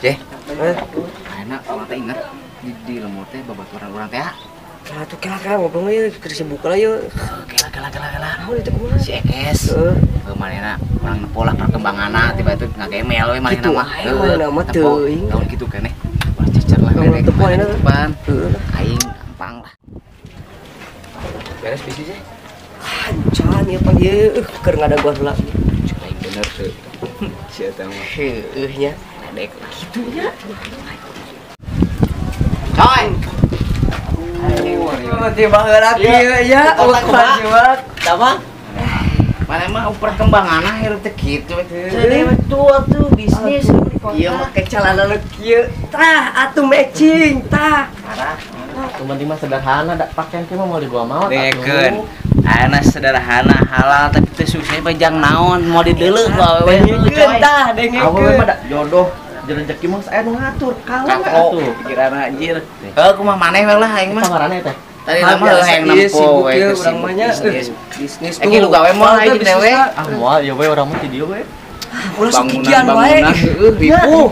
Ceh, enak kalau teh ingat di lemur teh babaturan urang teh. Kela tuh kela ngobrol aja kerja buka lah yuk. Kela. Oh itu kumaha? Si Ekes. Manehna urang pola perkembanganna tiba itu ngagemel we manehna mah. Manehna mah teuing. Tahun kitu keneh. Ulah cecer lah derek. Depan. Aing gampang lah. Beres bisnis teh. Ancan ieu pan ieu keur ngadagua heula. Aing bener teh. Si eta mah. Heueuh nya. Dek gitu ya. Coy. Tiba heula kieu ya. Otak banget. Sama? Mana mah perkembanganna hirup teh kitu. Jadi tua tuh bisnis. Ieu make calana kieu. Tah atuh matching tah. Parah. Cuman mah sederhana dak pakaian teh mah mau dibawa mau. Dekeun. Ana sederhana halal tapi teu susah bajang naon mau dideuleuh ku awewe. Dengekeun tah, Awewe mah dak jodoh jeung rezeki mah saya nu ngatur. Kalau Kakok pikiran anjir. Kumaha maneh we lah aing mah. Pangaranna teh. Tadi mah hayang nempo we urang mah nya bisnis tuh. Lu gawe moal aja di we. Ah moal ya we urang mah di dieu we. Ulah sakikian wae. Pipu.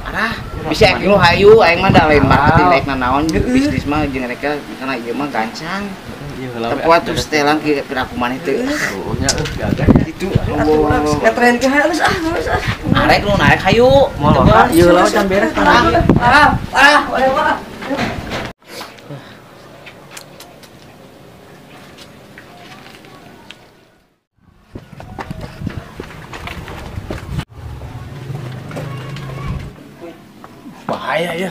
Parah. Bisa lu hayu aing mah da lain marketing daek naon bisnis mah jeung mereka karena ieu mah gancang. Tepuat tuh setelan ke aku maneh teu. Nya gagah. Itu Ngetren ke halus halus. arek lu naik hayu. Moal ieu lawan can beres Parah. Wah. bahaya ya.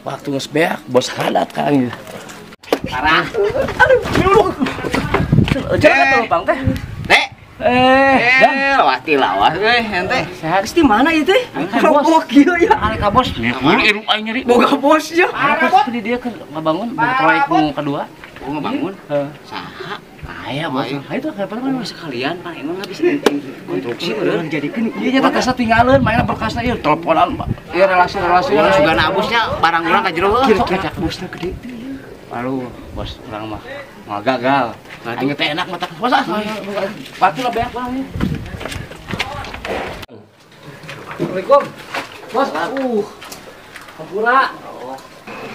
Waktu geus beak bos hadat kan ieu. Parah. Jangan tuh Bang teh. Dek. Lawati lawas euy ente. Sehat di mana ieu teh? Bos. Oh kieu ya. Arek ka bos. Ieu aing nyeri. Boga bos ya. Arek bos di dia ke ngabangun proyek nu kedua. Oh ngebangun. Heeh. Saha? Aya bos. Itu kayak mana Sekalian Pak emang enggak bisa konstruksi udah dijadikeun ieu nya teh tinggalin mainan berkasna ieu teleponan ieu relasi-relasi juga nabusnya barang urang ka jero Kira-kira bosna gede. aduh bos urang mah gagal aing teh enak mata bos pati lah beak urang ieu Assalamualaikum bos hampura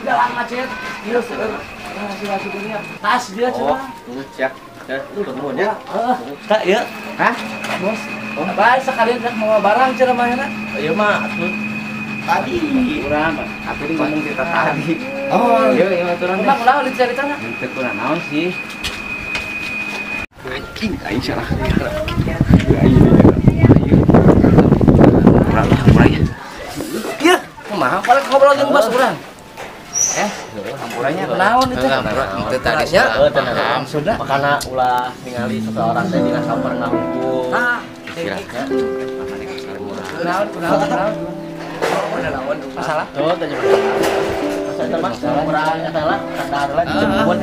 jalan macet ieu relasi-relasi dunia tas dia cenah siap ketemu dia tak ieu hah bos bae sekalian rek mau barang cenah mah enak ieu mah tadi urang aku ini ngomong cerita tadi oh iya aturan ulah diceritana teu kurang naon sih anjing aing salah urang hampuranya ieu kumaha balik ngobrol jeung bos urang hampuranya naon itu itu tadi ya tenang sudah makana ulah ningali seseorang teh dina sampurna hukum kira-kira naon masalah tuh tanya masalah masalah urang salah kadar lah dijemput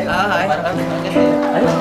ayo